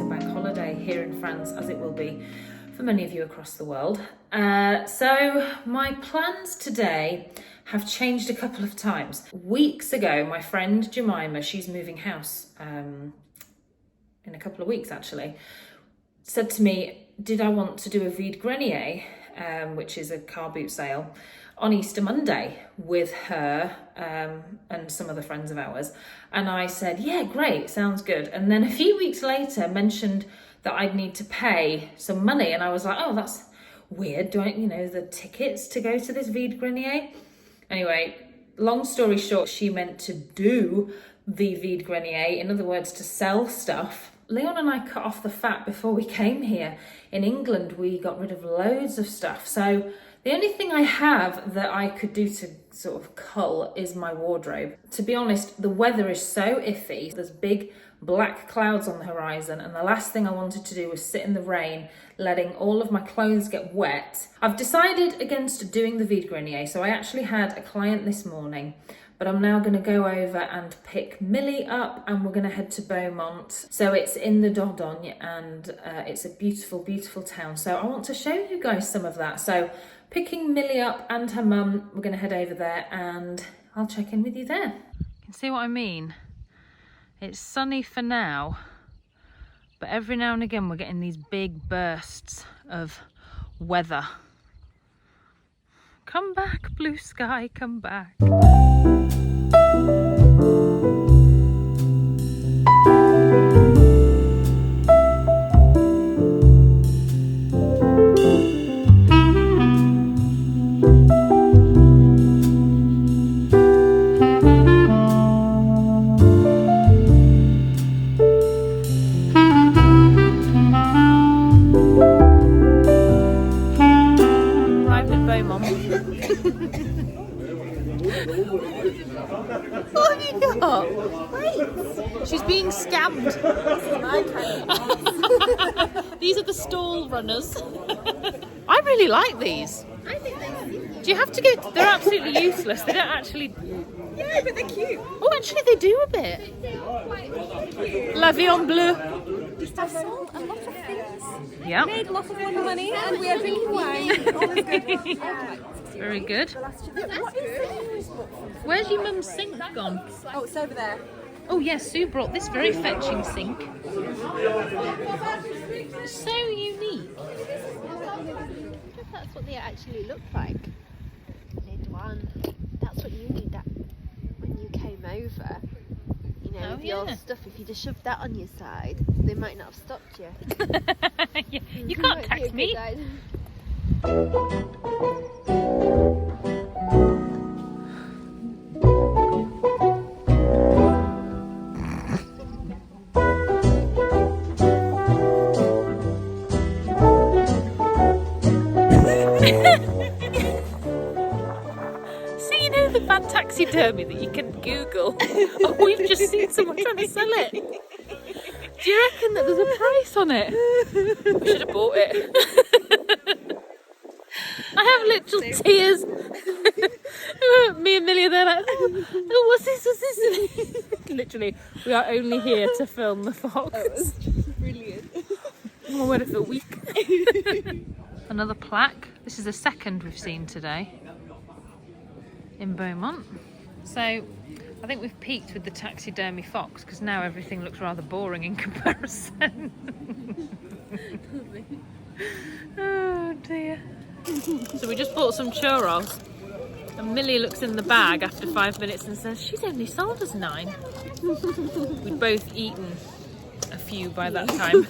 bank holiday here in France, as it will be for many of you across the world. So my plans today have changed a couple of times. Weeks ago, my friend Jemima, she's moving house in a couple of weeks actually, said to me, did I want to do a Vide Grenier, which is a car boot sale, on Easter Monday with her and some other friends of ours. And I said, yeah, great, sounds good. And then a few weeks later mentioned that I'd need to pay some money. And I was like, oh, that's weird. Do I, the tickets to go to this Vide Grenier? Anyway, long story short, she meant to do the Vide Grenier, in other words, to sell stuff. Leon and I cut off the fat before we came here. In England, we got rid of loads of stuff. So the only thing I have that I could do to sort of cull is my wardrobe. To be honest, the weather is so iffy. There's big black clouds on the horizon, and the last thing I wanted to do was sit in the rain, letting all of my clothes get wet. I've decided against doing the Vide Grenier, so I actually had a client this morning, but I'm now going to go over and pick Millie up, and we're going to head to Beaumont. So it's in the Dordogne, and it's a beautiful, beautiful town. So I want to show you guys some of that. So picking Millie up and her mum, we're going to head over there, and I'll check in with you there. You can see what I mean? It's sunny for now, but every now and again we're getting these big bursts of weather. Come back, blue sky, come back. What have you got? Wait. She's being scammed. These are the stall runners. I really like these. I think they're cute. Do you have to go? They're absolutely useless. They don't actually. Yeah, but they're cute. Oh, actually, they do a bit. La vie en bleu. I sold a lot of things. Yeah. Made a lot of money, and we are drinking wine. All is good. Very good. What is Where's your mum's sink gone? Oh, it's over there. Oh yes, Sue brought this very fetching sink. So unique. That's what they actually look like. Need one. That's what you need that when you came over. With your stuff, if you just shoved that on your side, they might not have stopped you. Yeah, you can't tax me. Taxidermy that you can Google. Oh, we've just seen someone trying to sell it. Do you reckon that there's a price on it? We should have bought it. I have literal tears. Me and Millie are there like, oh, what's this? What's this? Literally, we are only here to film the fox. Oh, that's brilliant. Oh, what if a week? Another plaque. This is the second we've seen today in Beaumont. So I think we've peaked with the taxidermy fox, because now everything looks rather boring in comparison. Oh dear. So we just bought some churros, and Millie looks in the bag after 5 minutes and says, she's only sold us 9. We'd both eaten a few by that time.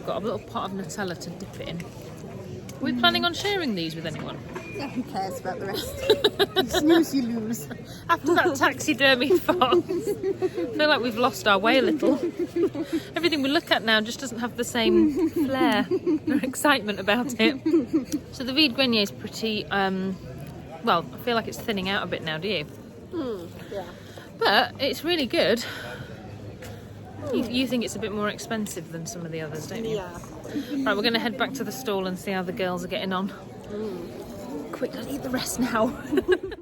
Got a little pot of Nutella to dip it in. Are we planning on sharing these with anyone? Yeah, who cares about the rest? Snooze, you lose. After that taxidermy fox, I feel like we've lost our way a little. Everything we look at now just doesn't have the same flair or excitement about it. So the Vide Grenier is pretty, well, I feel like it's thinning out a bit now, do you? Yeah. But it's really good. You think it's a bit more expensive than some of the others, don't you? Yeah. Right, we're going to head back to the stall and see how the girls are getting on. Quick, let's eat the rest now.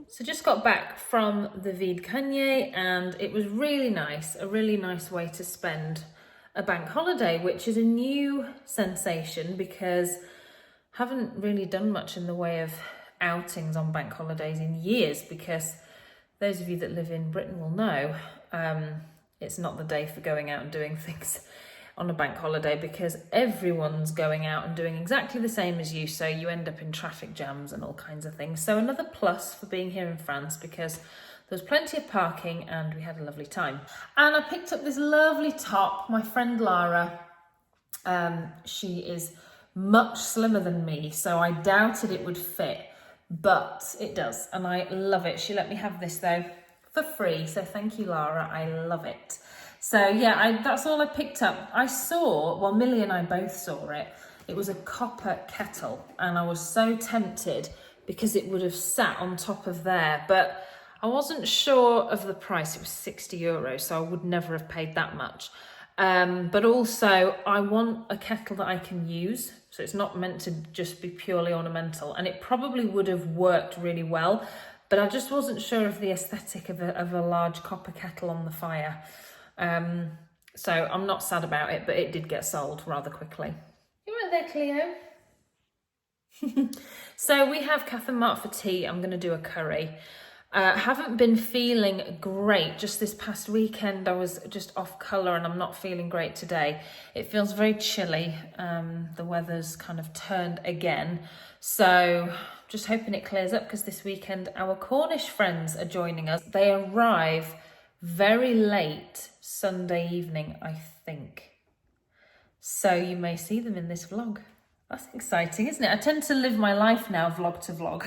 So just got back from the Vide Grenier, and it was really nice, a really nice way to spend a bank holiday, which is a new sensation because I haven't really done much in the way of outings on bank holidays in years, because those of you that live in Britain will know it's not the day for going out and doing things on a bank holiday, because everyone's going out and doing exactly the same as you, so you end up in traffic jams and all kinds of things. So another plus for being here in France, because there was plenty of parking and we had a lovely time. And I picked up this lovely top. My friend Lara, she is much slimmer than me, so I doubted it would fit, but it does, and I love it. She let me have this though for free, so thank you, Lara. I love it. So yeah, that's all I picked up. I saw, well, Millie and I both saw it. It was a copper kettle, and I was so tempted because it would have sat on top of there, but I wasn't sure of the price. It was €60, so I would never have paid that much. But also I want a kettle that I can use, so it's not meant to just be purely ornamental, and it probably would have worked really well, but I just wasn't sure of the aesthetic of a large copper kettle on the fire. So I'm not sad about it, but it did get sold rather quickly. You right there, Cleo? So we have Cath and Mark for tea. I'm going to do a curry. Haven't been feeling great just this past weekend. I was just off colour and I'm not feeling great today. It feels very chilly. The weather's kind of turned again. So just hoping it clears up, because this weekend our Cornish friends are joining us. They arrive very late Sunday evening, I think. So you may see them in this vlog. That's exciting, isn't it? I tend to live my life now, vlog to vlog.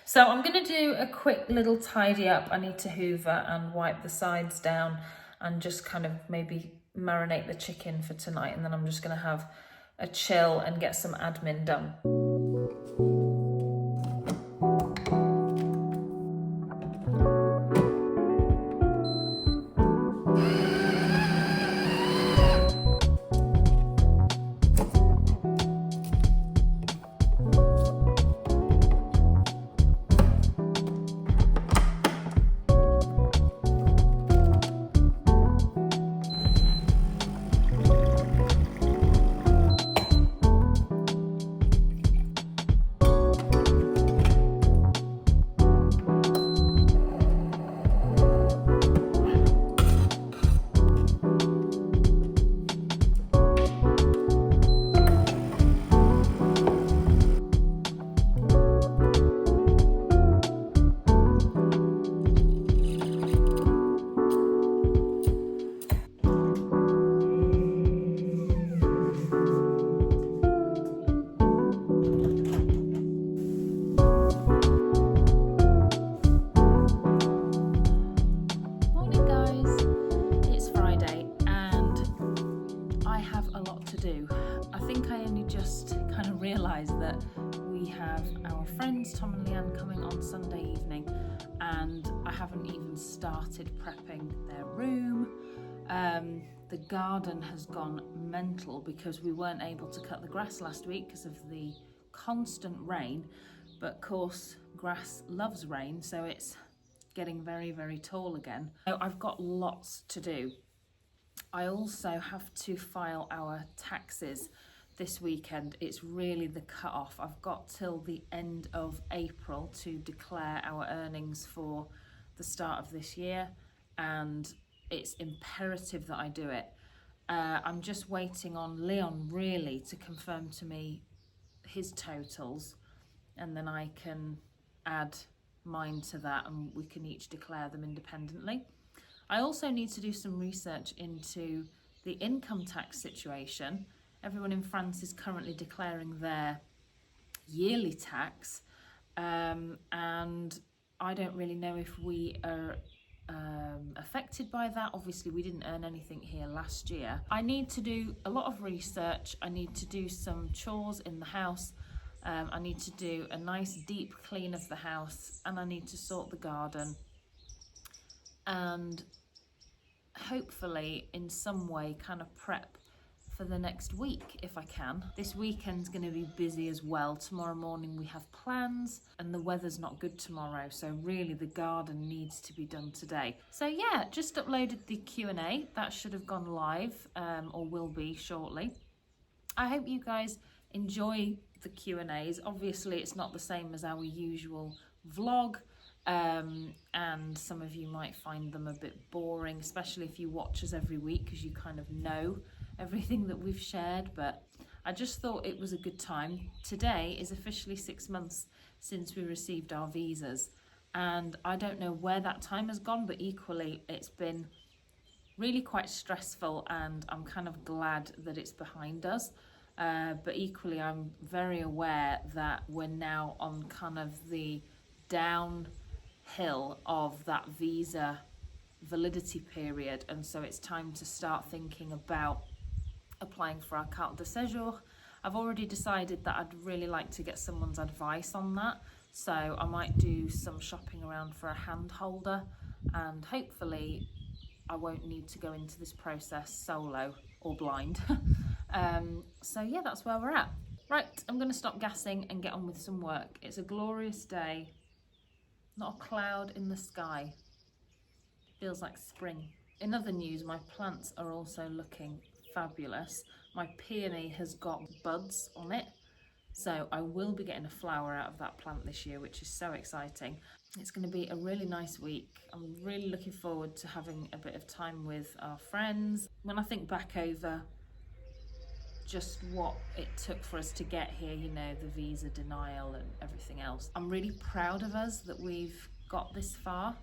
So I'm going to do a quick little tidy up. I need to hoover and wipe the sides down and just kind of maybe marinate the chicken for tonight. And then I'm just going to have a chill and get some admin done. That we have our friends Tom and Leanne coming on Sunday evening, and I haven't even started prepping their room. The garden has gone mental because we weren't able to cut the grass last week because of the constant rain, but of course grass loves rain, so it's getting very, very tall again. So I've got lots to do. I also have to file our taxes this weekend. It's really the cut-off. I've got till the end of April to declare our earnings for the start of this year, and it's imperative that I do it. I'm just waiting on Leon really to confirm to me his totals, and then I can add mine to that and we can each declare them independently. I also need to do some research into the income tax situation. Everyone in France is currently declaring their yearly tax, and I don't really know if we are affected by that. Obviously, we didn't earn anything here last year. I need to do a lot of research. I need to do some chores in the house. I need to do a nice deep clean of the house, and I need to sort the garden. And hopefully, in some way, kind of prep for the next week if I can. This weekend's going to be busy as well. Tomorrow morning we have plans and the weather's not good tomorrow, so really the garden needs to be done today. So yeah, just uploaded the Q&A. That should have gone live or will be shortly. I hope you guys enjoy the Q&As. Obviously it's not the same as our usual vlog, and some of you might find them a bit boring, especially if you watch us every week because you kind of know everything that we've shared, but I just thought it was a good time. Today is officially 6 months since we received our visas, and I don't know where that time has gone, but equally it's been really quite stressful, and I'm kind of glad that it's behind us. But equally I'm very aware that we're now on kind of the downhill of that visa validity period, and so it's time to start thinking about applying for our carte de séjour. I've already decided that I'd really like to get someone's advice on that, so I might do some shopping around for a hand holder, and hopefully I won't need to go into this process solo or blind. So yeah, that's where we're at. Right, I'm going to stop gassing and get on with some work. It's a glorious day, not a cloud in the sky. Feels like spring. In other news, my plants are also looking fabulous. My peony has got buds on it, so I will be getting a flower out of that plant this year, which is so exciting. It's going to be a really nice week. I'm really looking forward to having a bit of time with our friends. When I think back over just what it took for us to get here, you know, the visa denial and everything else, I'm really proud of us that we've got this far.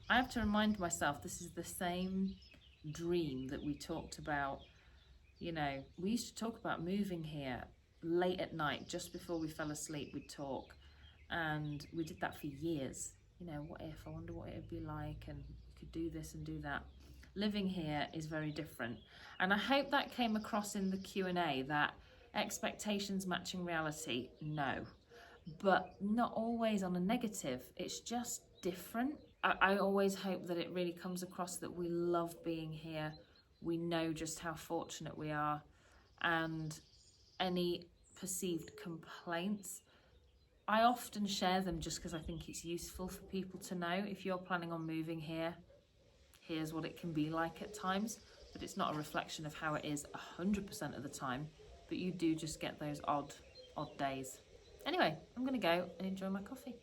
I have to remind myself this is the same dream that we talked about. You know, we used to talk about moving here late at night, just before we fell asleep, we'd talk, and we did that for years. You know, what if, I wonder what it'd be like, and we could do this and do that. Living here is very different, and I hope that came across in the Q&A, that expectations matching reality, no, but not always on a negative. It's just different. I always hope that it really comes across that we love being here. We know just how fortunate we are, and any perceived complaints, I often share them just because I think it's useful for people to know. If you're planning on moving here, here's what it can be like at times, but it's not a reflection of how it is 100% of the time, but you do just get those odd days. Anyway, I'm gonna go and enjoy my coffee.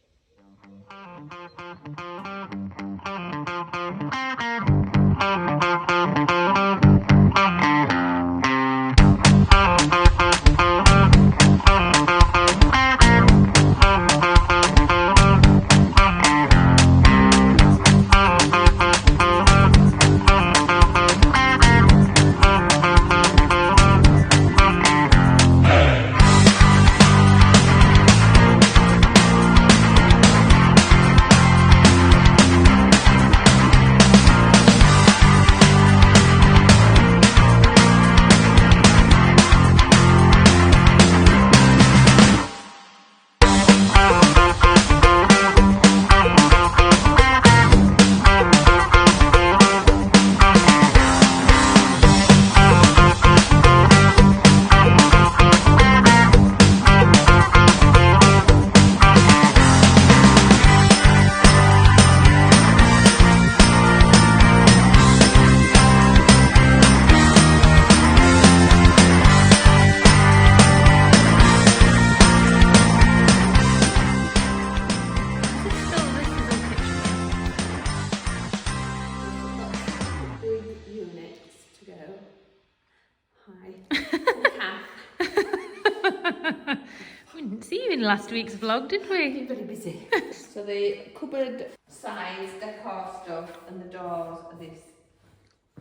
We didn't see you in last week's vlog, did we? Very busy. So the cupboard size, decor stuff, and the doors are this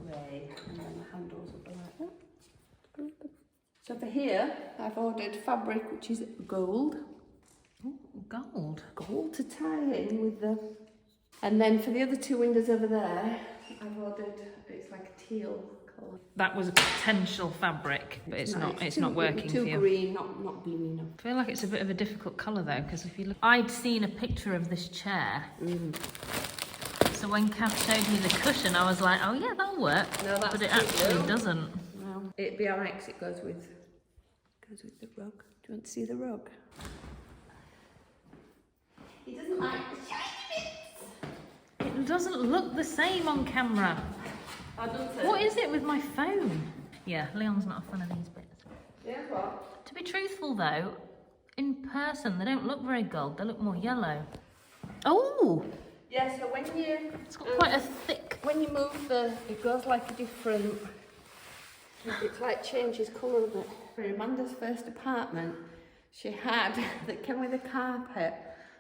way, and then the handles will be like that. So for here, I've ordered fabric which is gold. Ooh, gold. Gold to tie in with the... And then for the other two windows over there, I've ordered, it's like a teal colour. That was a potential fabric, but it's not working for you. Too green, not blue enough. I feel like it's a bit of a difficult colour though, because if you look, I'd seen a picture of this chair. So when Cath showed me the cushion, I was like, oh yeah, that'll work. No, that's but it actually though. doesn't. No. It'd be alright because it goes with the rug. Do you want to see the rug? He doesn't like the shiny bits. It doesn't look the same on camera. What is it with my phone? Yeah, Leon's not a fan of these bits. Yeah, what? To be truthful though, in person they don't look very gold, they look more yellow. Oh! Yeah, so when you... It's got quite a thick... When you move it goes like a different... It's like changes colour a bit. For Amanda's first apartment, she had, that came with a carpet.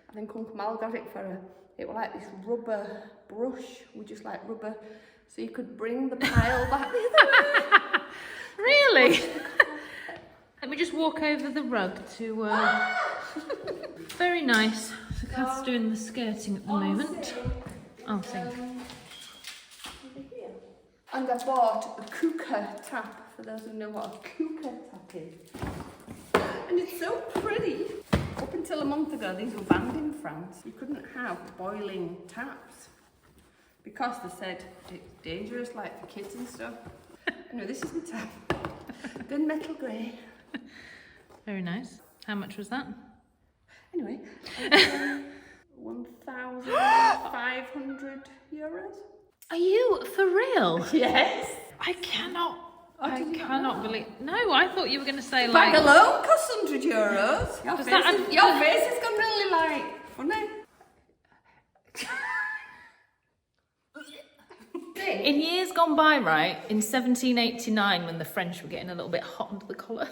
I think Uncle Mal got it for her. It was like this rubber brush with just like rubber, so you could bring the pile back the other way. Really? Let me just walk over the rug to... Very nice. So Cath's doing the skirting at the moment. I'll sing. And I bought a cooker tap, for those who know what a cooker tap is. And it's so pretty. Up until a month ago, these were banned in France. You couldn't have boiling taps because they said it's dangerous, like for kids and stuff. No, this is my tap. Then metal grey. Very nice. How much was that? Anyway, 1,500 euros. Are you for real? Yes. I cannot did you not know? believe... No, I thought you were going to say Bag like... alone costs 100 euros. Your face has gone really like funny. In years gone by, right, in 1789, when the French were getting a little bit hot under the collar,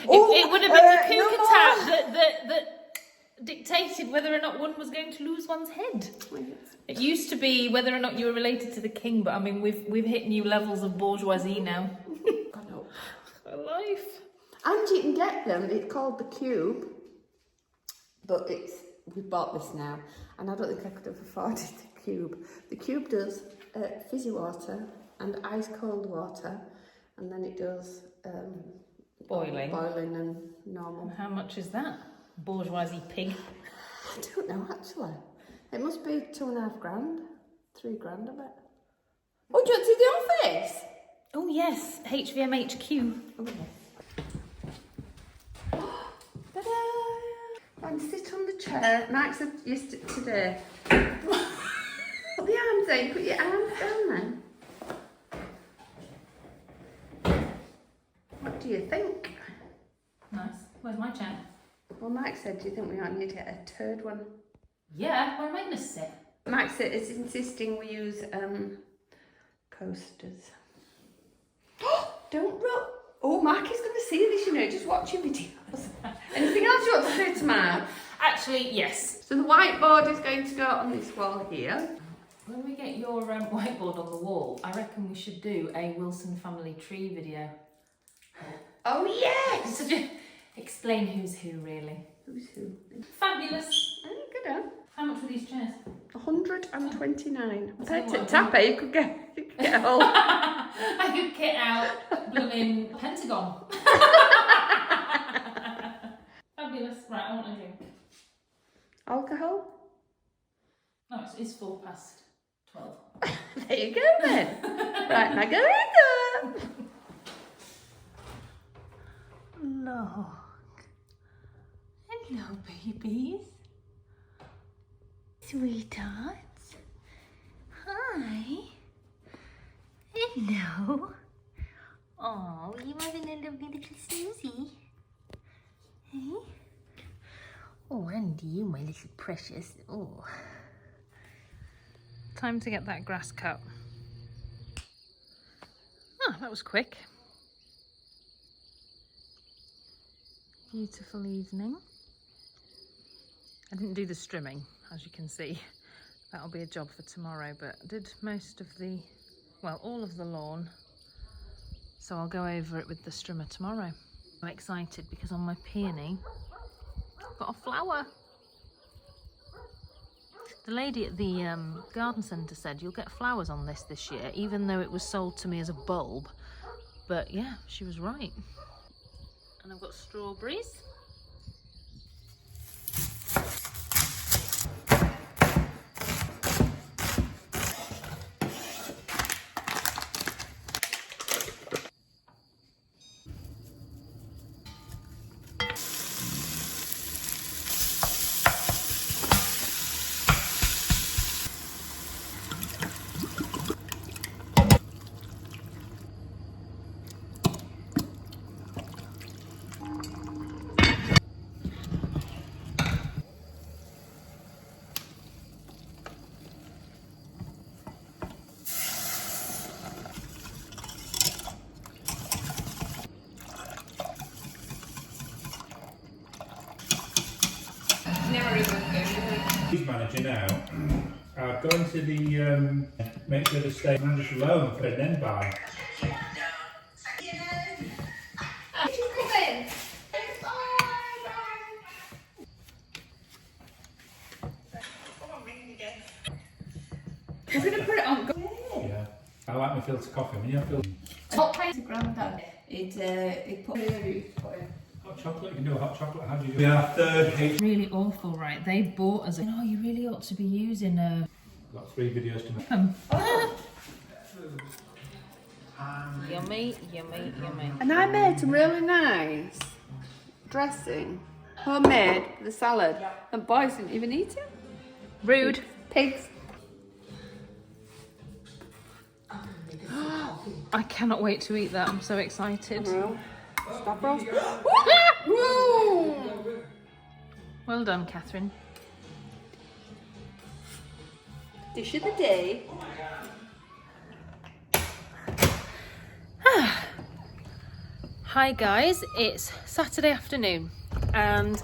it would have been the cooker tap that dictated whether or not one was going to lose one's head. It used to be whether or not you were related to the king, but I mean, we've hit new levels of bourgeoisie now. God, no. Life. And you can get them, it's called the cube, but we bought this now, and I don't think I could have afforded the cube. The cube does fizzy water and ice cold water, and then it does Boiling and normal. How much is that? Bourgeoisie pig. I don't know actually. It must be 2.5 grand, 3 grand, I bet. Oh, do you want to see the office? Oh yes, HVMHQ. Oh, yes. Ta-da! And sit on the chair. Max said yesterday today. Put the arms down. Put your arms down then. What do you think? Nice. Where's my chair? Well, Max said, do you think we might need to get a third one? Yeah, where am I going to sit? Max is insisting we use coasters. Don't rub. Oh, Mark is going to see this, you know, just watching videos. Anything else you want to say to Mark? Actually, yes. So the whiteboard is going to go on this wall here. When we get your whiteboard on the wall, I reckon we should do a Wilson family tree video. Oh, yes! So just explain who's who, really. Who's who? Fabulous. Oh, good on. How much were these chairs? 129. That's Compared not to what Tapper, you could get a whole... I could kit out blooming Pentagon. Fabulous. Right, I want a drink. Alcohol? No, it's 12:04. There you go then. Right, margarita. Look. Hello, babies. Sweethearts. Hi. Hello. Oh, you having a lovely little snoozy? Hey? Oh, and you, my little precious. Oh. Time to get that grass cut. Ah, that was quick. Beautiful evening. I didn't do the strimming, as you can see. That'll be a job for tomorrow, but I did most of the, well, all of the lawn. So I'll go over it with the strimmer tomorrow. I'm excited because on my peony, I've got a flower. The lady at the garden centre said you'll get flowers on this year, even though it was sold to me as a bulb. But yeah, she was right. And I've got strawberries. He's manager now. I've gone to the make sure the state manager's loan for an then buy. We're gonna put it on. Yeah, I like my filter coffee. When you have filter Hot place to Grandad. It put hot chocolate, you can do a hot chocolate. How do you do it? Yeah, third H. Really awful, right? They bought us. Oh, you really ought to be using a. Got 3 videos to make. Yummy, yummy, yummy. And I made some really nice dressing, homemade for the salad, and boys didn't even eat it. Rude. Pigs. I cannot wait to eat that. I'm so excited. Stop rolls. Well done, Catherine. Dish of the day. Hi guys, it's Saturday afternoon and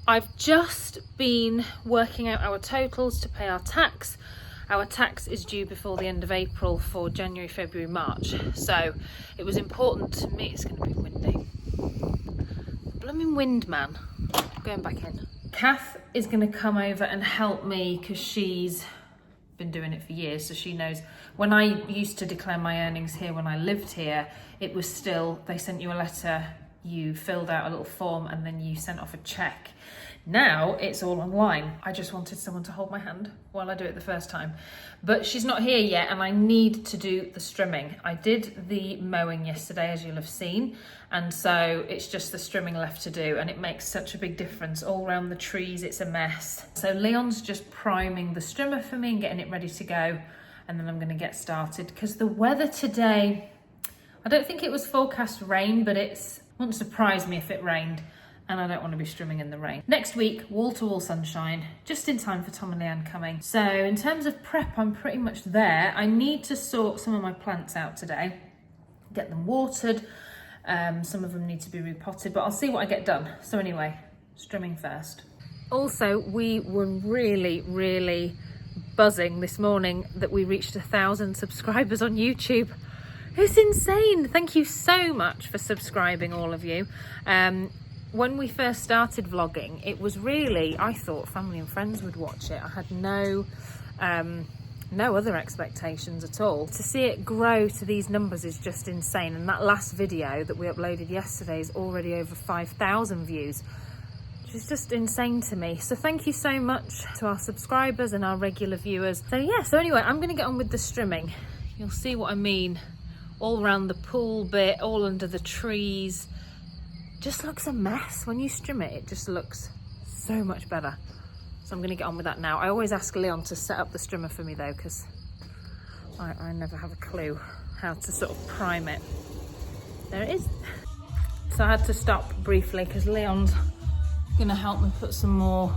I've just been working out our totals to pay our tax. Our tax is due before the end of April for January, February, March. So it was important to me. It's going to be windy. Blooming wind, man. I'm going back in. Cath is going to come over and help me because she's been doing it for years, so she knows. When I used to declare my earnings here when I lived here, it was still, they sent you a letter, you filled out a little form and then you sent off a check. Now it's all online. I just wanted someone to hold my hand while I do it the first time. But she's not here yet and I need to do the strimming. I did the mowing yesterday, as you'll have seen, and so it's just the strimming left to do, and it makes such a big difference. All around the trees, it's a mess. So Leon's just priming the strimmer for me and getting it ready to go, and then I'm gonna get started because the weather today, I don't think it was forecast rain, but it wouldn't surprise me if it rained. And I don't want to be strimming in the rain. Next week, wall-to-wall sunshine, just in time for Tom and Leanne coming. So in terms of prep, I'm pretty much there. I need to sort some of my plants out today, get them watered. Some of them need to be repotted, but I'll see what I get done. So anyway, strimming first. Also, we were really buzzing this morning that we reached 1,000 subscribers on YouTube. It's insane. Thank you so much for subscribing, all of you. When we first started vlogging, it was really, I thought family and friends would watch it. I had no other expectations at all. To see it grow to these numbers is just insane. And that last video that we uploaded yesterday is already over 5,000 views, which is just insane to me. So thank you so much to our subscribers and our regular viewers. So yeah, so anyway, I'm gonna get on with the strimming. You'll see what I mean. All around the pool bit, all under the trees. Just looks a mess. When you strim it, it just looks so much better. So I'm gonna get on with that now. I always ask Leon to set up the strimmer for me though, because I never have a clue how to sort of prime it. There it is. So I had to stop briefly because Leon's gonna help me put some more,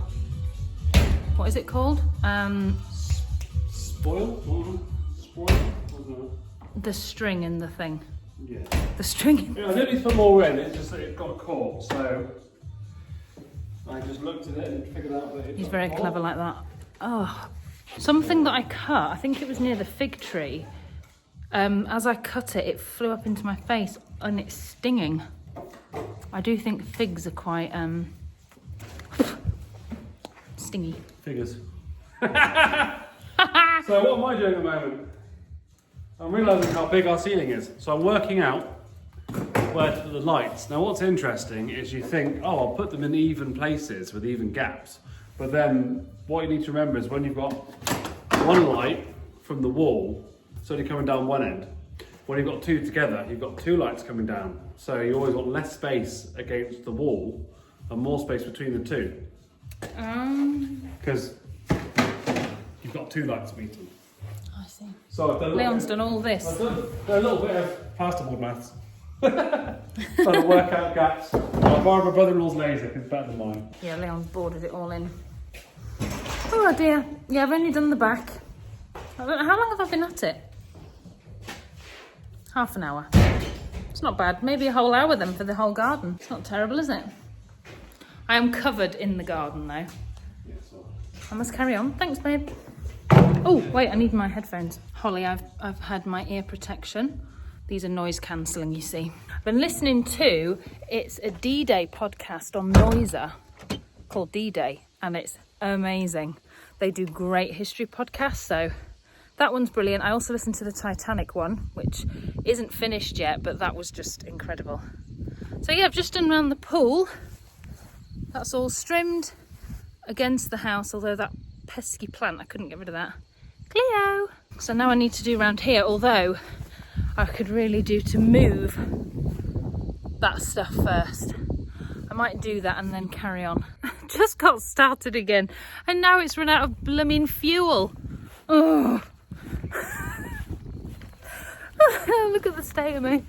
what is it called? Spoil? The string in the thing. Yeah. The string. Yeah, I didn't need to put more in, it's just that it got caught, so I just looked at it and figured out that it He's got very caught. clever like that. Oh, something that I cut, I think it was near the fig tree. As I cut it, it flew up into my face and it's stinging. I do think figs are quite stingy. Figures. So what am I doing at the moment? I'm realising how big our ceiling is. So I'm working out where to put the lights. Now what's interesting is you think, oh, I'll put them in even places with even gaps. But then what you need to remember is when you've got one light from the wall, it's only coming down one end. When you've got two together, you've got two lights coming down. So you always want less space against the wall and more space between the two. Because you've got two lights meeting. I see. So I've done Leon's done all this. I've done a little bit of plasterboard maths. Trying to work out gaps. I borrowed my brother-in-law's laser because it's better than mine. Yeah, Leon's boarded it all in. Oh dear. Yeah, I've only done the back. I don't know, how long have I been at it? Half an hour. It's not bad. Maybe a whole hour then for the whole garden. It's not terrible, is it? I am covered in the garden though. Yeah, so I must carry on. Thanks, babe. Oh, wait, I need my headphones. Holly, I've had my ear protection. These are noise cancelling, you see. I've been listening to, it's a D-Day podcast on Noiser called D-Day, and it's amazing. They do great history podcasts, so that one's brilliant. I also listened to the Titanic one, which isn't finished yet, but that was just incredible. So yeah, I've just done around the pool. That's all trimmed against the house, although that pesky plant, I couldn't get rid of that. Cleo! So now I need to do around here, although I could really do to move that stuff first. I might do that and then carry on. Just got started again, and now it's run out of blooming fuel. Oh. Look at the state of me.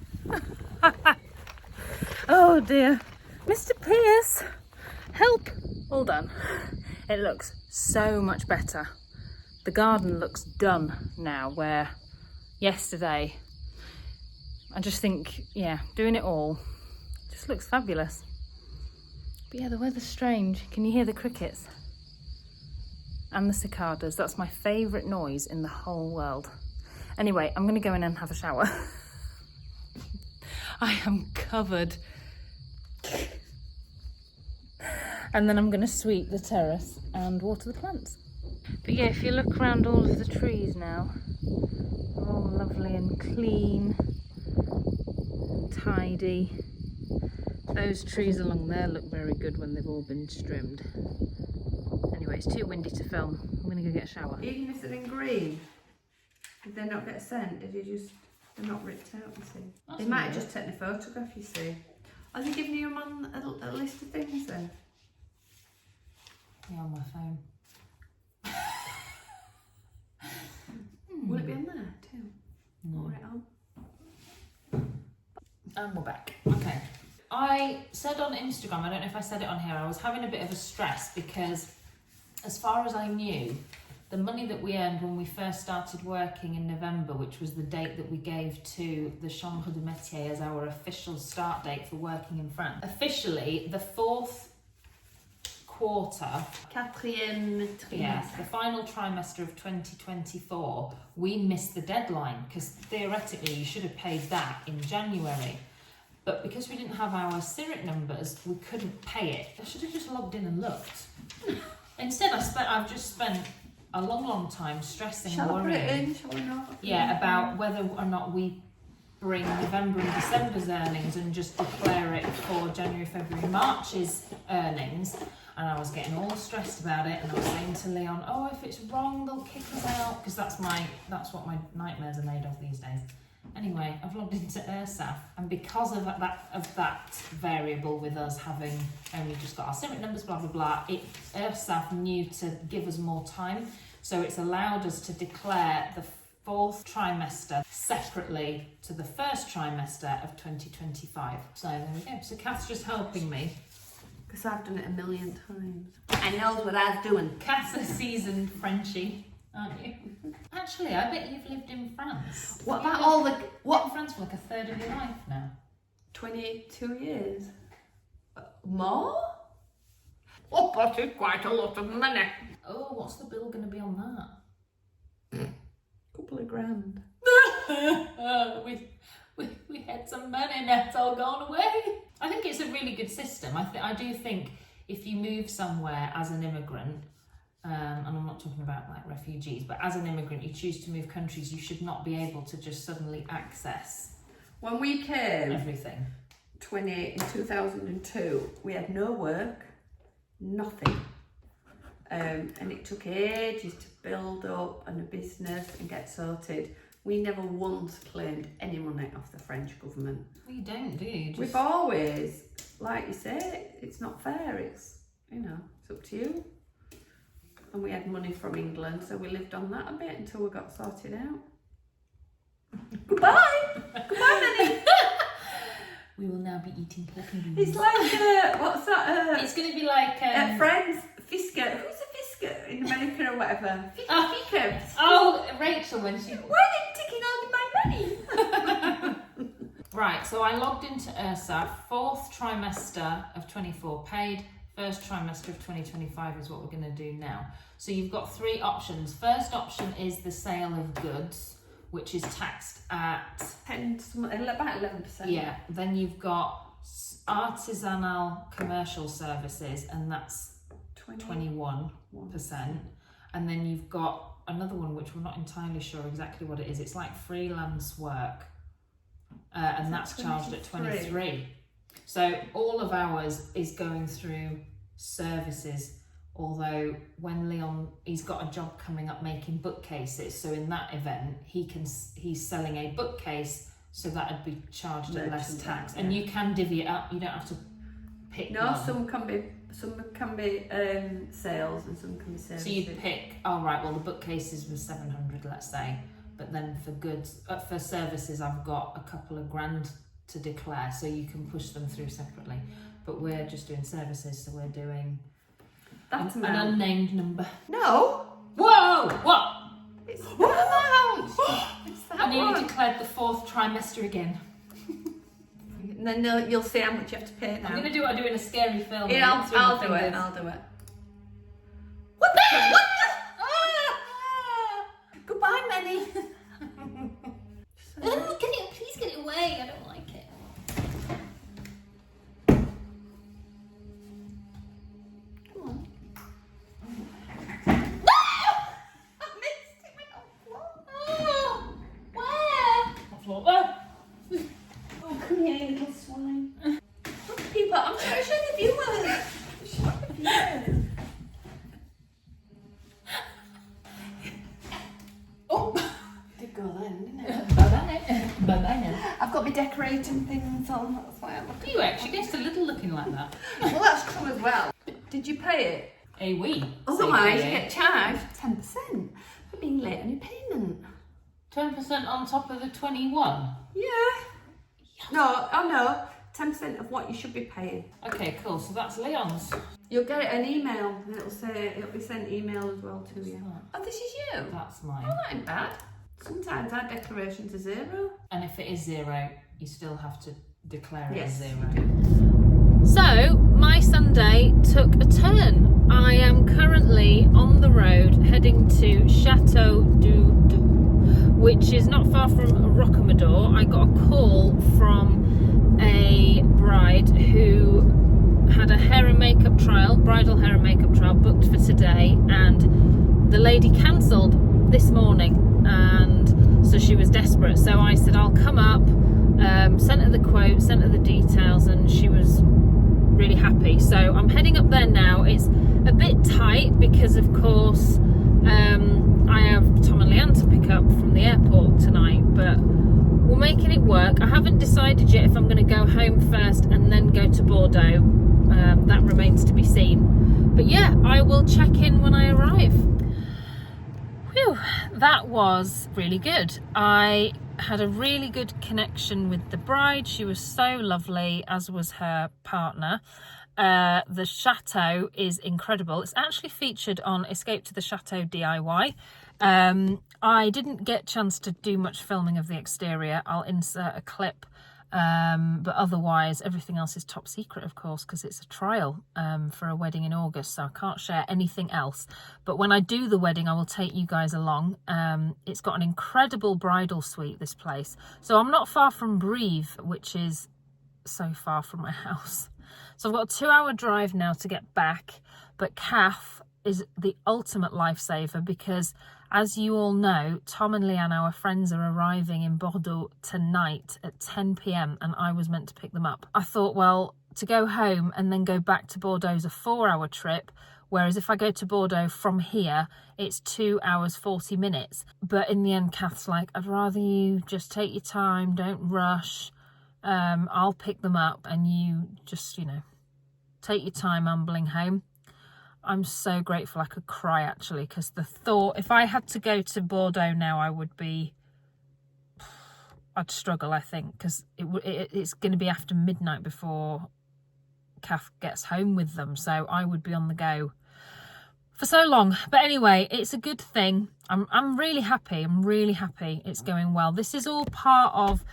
Oh dear. Mr. Pierce, help. All done. It looks so much better. The garden looks done now, where yesterday I just think, yeah, doing it all just looks fabulous. But yeah, the weather's strange. Can you hear the crickets? And the cicadas. That's my favourite noise in the whole world. Anyway, I'm going to go in and have a shower. I am covered. And then I'm going to sweep the terrace and water the plants. But yeah, if you look around all of the trees now, they're all lovely and clean, tidy. Those trees along there look very good when they've all been trimmed. Anyway, it's too windy to film. I'm going to go get a shower. Even if they're in green, did they not get a scent? Did you just, they're not ripped out, you see? That's they might weird. have just taken a photograph, you see. Are they giving your mum a list of things then? Yeah, on my phone. Will it be on there too? No. Or it on? And we're back. Okay. I said on Instagram, I don't know if I said it on here, I was having a bit of a stress because as far as I knew, the money that we earned when we first started working in November, which was the date that we gave to the Chambre de Métier as our official start date for working in France. Officially, the fourth quarter, Quatrième yeah, trimestre. the final trimester of 2024, we missed the deadline because theoretically you should have paid that in January. But because we didn't have our CIRIT numbers, we couldn't pay it. I should have just logged in and looked. Instead, I've just spent a long time stressing and Shall I put it worrying. in? Shall we not? Yeah, about whether or not we bring November and December's earnings and just declare it for January, February, March's earnings. And I was getting all stressed about it, and I was saying to Leon, "Oh, if it's wrong, they'll kick us out," because that's what my nightmares are made of these days. Anyway, I've logged into URSAF, and because of that variable with us having only just got our CIRIT numbers, blah blah blah, URSAF knew to give us more time, so it's allowed us to declare the fourth trimester separately to the first trimester of 2025. So there we go. So Cath's just helping me. Because I've done it a million times. I knows what I'm doing. Cath's a seasoned Frenchie, aren't you? Actually, I bet you've lived in France. What You've about lived all the... in What? France for like a third of your life now. 22 years? More? Oh, but it's quite a lot of money. Oh, what's the bill going to be on that? Couple of grand. We had some money, now it's all gone away. I think it's a really good system. I do think if you move somewhere as an immigrant, and I'm not talking about like refugees, but as an immigrant, you choose to move countries, you should not be able to just suddenly access When we came everything. in 2002, we had no work, nothing. And it took ages to build up and a business and get sorted. We never once claimed any money off the French government. Well, you don't, do you? We've always, like you say, it's not fair. It's, it's up to you. And we had money from England, so we lived on that a bit until we got sorted out. Goodbye! Goodbye, Nanny! We will now be eating pork and beans. It's like, what's that? It's going to be like... Friends, Fisker. Who's a Fisker in America or whatever? Fisker. Oh, Rachel, when she... Why are they taking all my money? Right, so I logged into URSAF, fourth trimester of 24 paid, First trimester of 2025 is what we're going to do now. So you've got 3 options. First option is the sale of goods, which is taxed at 10, about 11%. Yeah. Then you've got artisanal commercial services, and that's 21%. And then you've got another one which we're not entirely sure exactly what it is. It's like freelance work, and that's charged at 23%. So all of ours is going through services, although when Leon, he's got a job coming up making bookcases, so in that event he's selling a bookcase, so that'd be charged at less tax. And you can divvy it up, you don't have to pick one. some can be sales and some can be services. So you'd pick, oh right, well the bookcases were 700, let's say, but then for goods, for services I've got a couple of grand to declare, so you can push them through separately. But we're just doing services, so we're doing an unnamed number. No. Whoa! What? It's that amount. It's that I nearly one. declared the 4th trimester again. And then you'll see how much you have to pay now. I'm going to do what I do in a scary film. Yeah, I'll do it. What the? What the? Goodbye, Manny. Please get it away. I don't like it. Come on. I missed it went on the floor. Where? Oh, come here, you little swine. Look, people, I'm trying to show the viewers. Show the viewers. Oh, did go then, didn't it? Bye-bye. I've got my decorating things on, that's why I'm looking. You actually gets a little looking like that. Well, that's cool as well. Did you pay it? A wee. Otherwise, you get charged 10% for being late on your payment. 10% on top of the 21. Yeah. No, 10% of what you should be paying. Okay, cool. So that's Leon's. You'll get an email, and it'll be sent email as well to you. Oh, this is you? That's mine. Oh, that ain't bad. Sometimes our decorations are 0. And if it is 0, you still have to declare it Yes, as 0. So, my Sunday took a turn. I am currently on the road heading to Chateau du Doux, which is not far from Rocamadour. I got a call from a bride who had a hair and makeup trial, bridal hair and makeup trial booked for today, and the lady cancelled this morning, and so she was desperate. So I said I'll come up, sent her the quote, sent her the details, and she was really happy. So I'm heading up there now. It's a bit tight because of course I have Tom and Leanne to pick up from the airport tonight, but we're making it work. I haven't decided yet if I'm going to go home first and then go to Bordeaux. That remains to be seen. But yeah, I will check in when I arrive. Whew, that was really good. I had a really good connection with the bride. She was so lovely, as was her partner. The chateau is incredible. It's actually featured on Escape to the Chateau DIY. I didn't get a chance to do much filming of the exterior. I'll insert a clip, but otherwise everything else is top secret, of course, because it's a trial for a wedding in August, so I can't share anything else. But when I do the wedding, I will take you guys along. It's got an incredible bridal suite, this place. So I'm not far from Brive, which is so far from my house. So I've got a 2-hour drive now to get back, but Cath is the ultimate lifesaver because, as you all know, Tom and Leanne, our friends, are arriving in Bordeaux tonight at 10 p.m. and I was meant to pick them up. I thought, well, to go home and then go back to Bordeaux is a 4-hour trip, whereas if I go to Bordeaux from here, it's 2 hours 40 minutes. But in the end, Cath's like, I'd rather you just take your time, don't rush. I'll pick them up and you just, take your time ambling home. I'm so grateful. I could cry actually, because the thought, if I had to go to Bordeaux now, I'd struggle, I think, because it's going to be after midnight before Cath gets home with them, so I would be on the go for so long. But anyway, it's a good thing. I'm really happy. I'm really happy it's going well. This is all part of,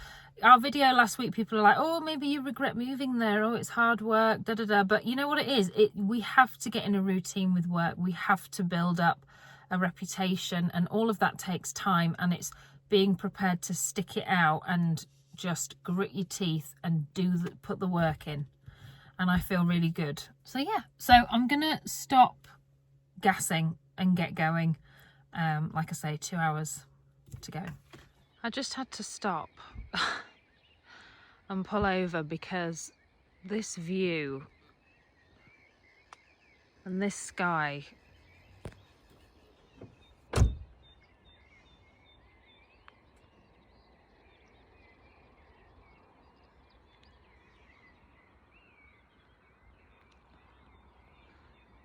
our video last week, people are like, oh, maybe you regret moving there, oh, it's hard work, da da da. But you know what it is? We have to get in a routine with work. We have to build up a reputation, and all of that takes time, and it's being prepared to stick it out and just grit your teeth and put the work in. And I feel really good. So yeah, so I'm gonna stop gassing and get going. Like I say, 2 hours to go. I just had to stop and pull over because this view and this sky,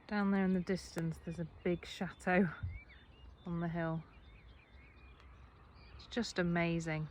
down there in the distance there's a big chateau on the hill. It's just amazing.